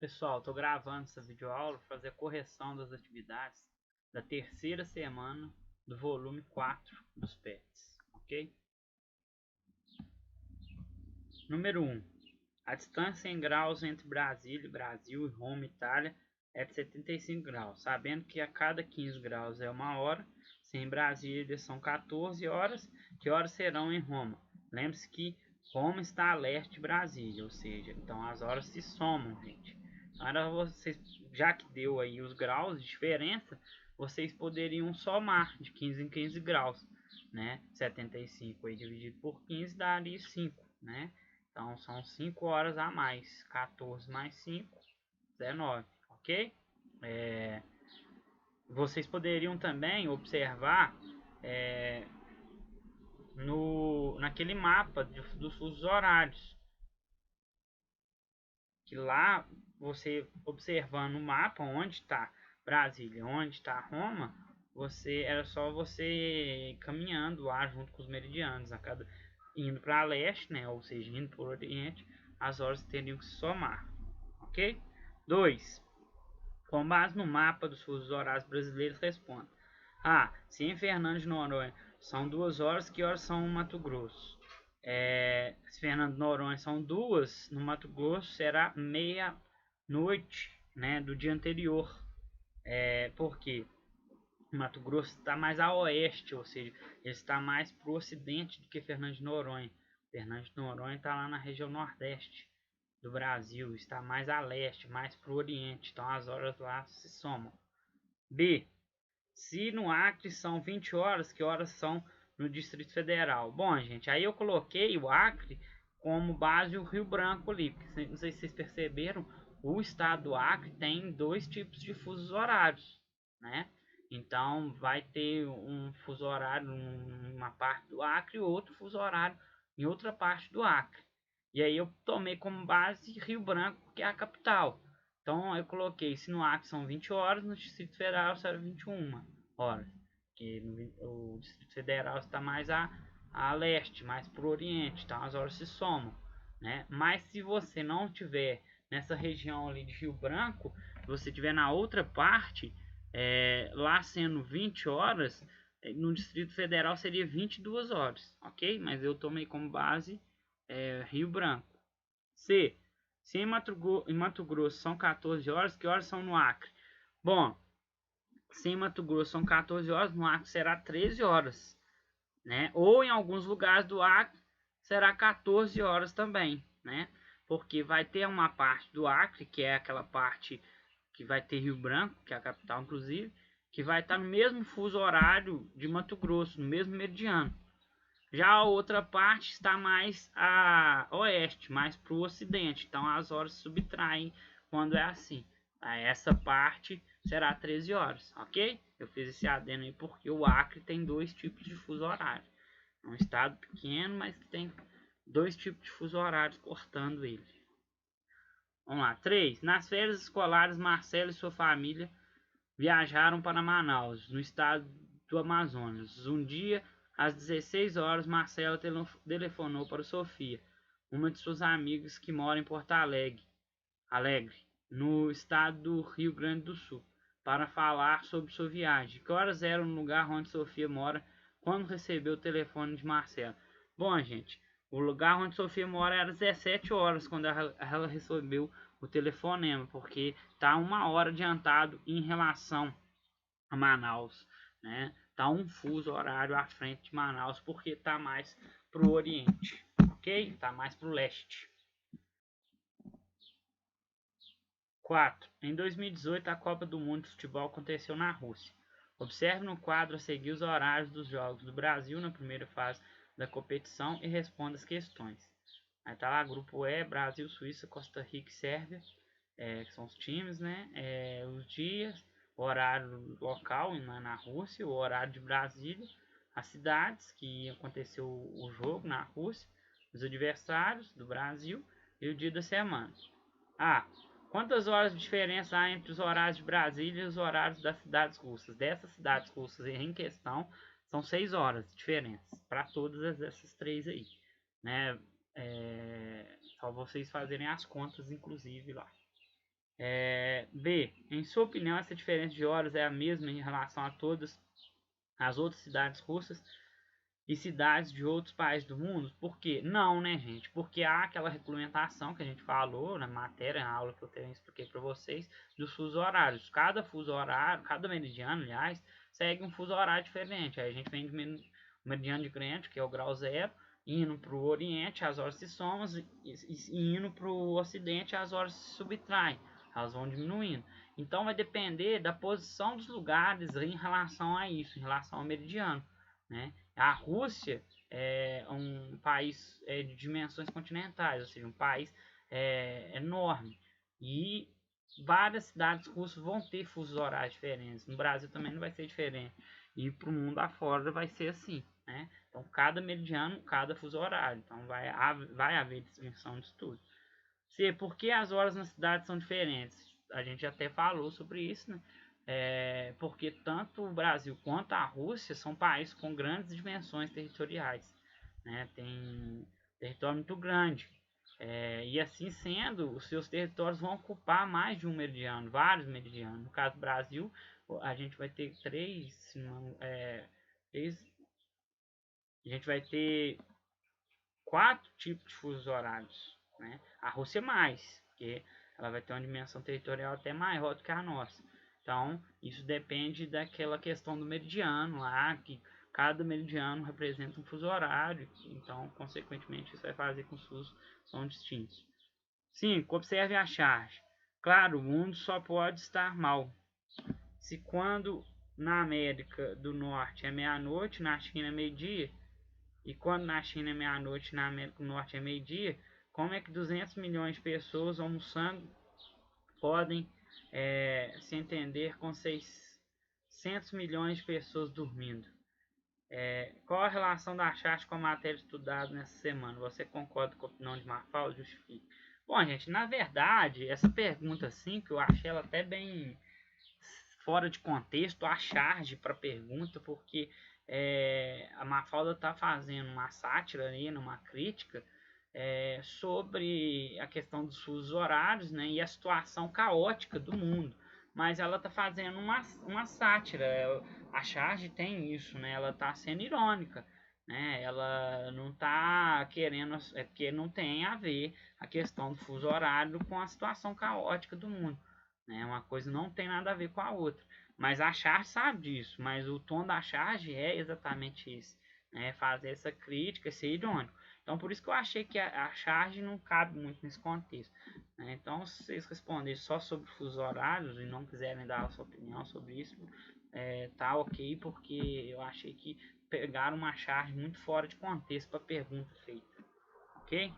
Pessoal, estou gravando essa videoaula para fazer a correção das atividades da terceira semana do volume 4 dos PETs, ok? Número 1. A distância em graus entre Brasil e Roma, Itália, é de 75 graus, sabendo que a cada 15 graus é 1 hora, se em Brasília são 14 horas, que horas serão em Roma? Lembre-se que Roma está a leste de Brasília, ou seja, então as horas se somam, gente. Agora vocês, já que deu aí os graus de diferença, vocês poderiam somar de 15 em 15 graus, né? 75 aí dividido por 15 daria 5, né? Então são 5 horas a mais. 14 mais 5, 19, ok? Vocês poderiam também observar naquele mapa dos fusos horários, que lá você observando o mapa onde está Brasília, onde está Roma, era só você caminhando lá junto com os meridianos, indo para leste, né, ou seja, indo para o oriente, as horas teriam que se somar, ok? 2. Com base no mapa dos fusos horários brasileiros, responda: se em Fernando de Noronha são 2 horas, que horas são em Mato Grosso? Se Fernando de Noronha são 2, no Mato Grosso será meia-noite, né, do dia anterior. Porque Mato Grosso está mais a oeste, ou seja, ele está mais para o ocidente do que Fernando de Noronha. Fernando de Noronha está lá na região nordeste do Brasil, está mais a leste, mais para o oriente, então as horas lá se somam. B. Se no Acre são 20 horas, que horas são no Distrito Federal? Bom, gente, aí eu coloquei o Acre como base o Rio Branco ali, porque não sei se vocês perceberam, o estado do Acre tem 2 tipos de fusos horários, né? Então vai ter um fuso horário em uma parte do Acre e outro fuso horário em outra parte do Acre. E aí eu tomei como base Rio Branco, que é a capital. Então eu coloquei, se no Acre são 20 horas, no Distrito Federal será 21 horas. Porque o Distrito Federal está mais a leste, mais para o oriente, então as horas se somam, né? Mas se você não tiver nessa região ali de Rio Branco, você tiver na outra parte, lá sendo 20 horas, no Distrito Federal seria 22 horas, ok? Mas eu tomei como base Rio Branco. C. Se em Mato Grosso são 14 horas, que horas são no Acre? Bom, se em Mato Grosso são 14 horas, no Acre será 13 horas, né? Ou em alguns lugares do Acre será 14 horas também, né? Porque vai ter uma parte do Acre, que é aquela parte que vai ter Rio Branco, que é a capital inclusive, que vai estar no mesmo fuso horário de Mato Grosso, no mesmo meridiano. Já a outra parte está mais a oeste, mais para o ocidente, então as horas subtraem quando é assim. Essa parte será 13 horas, ok? Eu fiz esse adendo aí porque o Acre tem 2 tipos de fuso horário. É um estado pequeno, mas que tem 2 tipos de fuso horários cortando ele. Vamos lá. 3. Nas férias escolares, Marcelo e sua família viajaram para Manaus, no estado do Amazonas. Um dia, às 16 horas, Marcelo telefonou para Sofia, uma de suas amigas que mora em Porto Alegre, no estado do Rio Grande do Sul, para falar sobre sua viagem. Que horas eram no lugar onde Sofia mora quando recebeu o telefone de Marcelo? Bom, gente, o lugar onde Sofia mora era 17 horas quando ela recebeu o telefonema, porque está 1 hora adiantado em relação a Manaus, né? Tá um fuso horário à frente de Manaus, porque está mais para o oriente, ok? Está mais para o leste. 4. Em 2018, a Copa do Mundo de Futebol aconteceu na Rússia. Observe no quadro a seguir os horários dos jogos do Brasil na primeira fase da competição e responda as questões. Aí tá lá, grupo E, Brasil, Suíça, Costa Rica e Sérvia, que são os times, né? Os dias, o horário local na Rússia, o horário de Brasília, as cidades que aconteceu o jogo na Rússia, os adversários do Brasil e o dia da semana. Quantas horas de diferença há entre os horários de Brasília e os horários das cidades russas? Dessas cidades russas em questão, são 6 horas de diferença para todas essas 3 aí, né? Só vocês fazerem as contas, inclusive, lá. B. Em sua opinião, essa diferença de horas é a mesma em relação a todas as outras cidades russas e cidades de outros países do mundo? Por quê? Não, né, gente? Porque há aquela regulamentação que a gente falou na matéria, na aula que eu também expliquei para vocês, dos fusos horários. Cada fuso horário, cada meridiano, aliás, segue um fuso horário diferente. Aí a gente vem do meridiano de Greenwich, que é o grau zero, indo para o Oriente, as horas se somam, e indo para o Ocidente, as horas se subtraem. Elas vão diminuindo. Então vai depender da posição dos lugares em relação a isso, em relação ao meridiano, né? A Rússia é um país de dimensões continentais, ou seja, um país enorme. E várias cidades russas vão ter fusos horários diferentes. No Brasil também não vai ser diferente. E para o mundo afora vai ser assim, né? Então, cada meridiano, cada fuso horário. Então, vai haver distinção de tudo. C. Por que as horas na cidade são diferentes? A gente até falou sobre isso, né? Porque tanto o Brasil quanto a Rússia são países com grandes dimensões territoriais, né? Tem território muito grande. E assim sendo, os seus territórios vão ocupar mais de um meridiano, vários meridianos. No caso do Brasil, a gente vai ter a gente vai ter 4 tipos de fusos horários, né? A Rússia mais, porque ela vai ter uma dimensão territorial até maior do que a nossa. Então, isso depende daquela questão do meridiano lá, que cada meridiano representa um fuso horário, então, consequentemente, isso vai fazer com que os fusos são distintos. 5. Observe a charge. Claro, o mundo só pode estar mal se quando na América do Norte é meia-noite, na China é meio-dia, e quando na China é meia-noite, na América do Norte é meio-dia, como é que 200 milhões de pessoas almoçando podem se entender com 600 milhões de pessoas dormindo? Qual a relação da charge com a matéria estudada nessa semana? Você concorda com a opinião de Mafalda? Justifique. Bom, gente, na verdade, essa pergunta assim, que eu achei ela até bem fora de contexto, a charge para a pergunta, porque a Mafalda está fazendo uma sátira aí, uma crítica sobre a questão dos fusos horários, né, e a situação caótica do mundo. Mas ela está fazendo uma sátira. A charge tem isso, né? Ela está sendo irônica, né? Ela não está querendo, porque não tem a ver a questão do fuso horário com a situação caótica do mundo, né? Uma coisa não tem nada a ver com a outra. Mas a charge sabe disso, mas o tom da charge é exatamente esse, né? Fazer essa crítica, ser irônico. Então, por isso que eu achei que a charge não cabe muito nesse contexto, né? Então, se vocês responderem só sobre fusos horários e não quiserem dar a sua opinião sobre isso, tá ok, porque eu achei que pegaram uma charge muito fora de contexto para a pergunta feita, ok?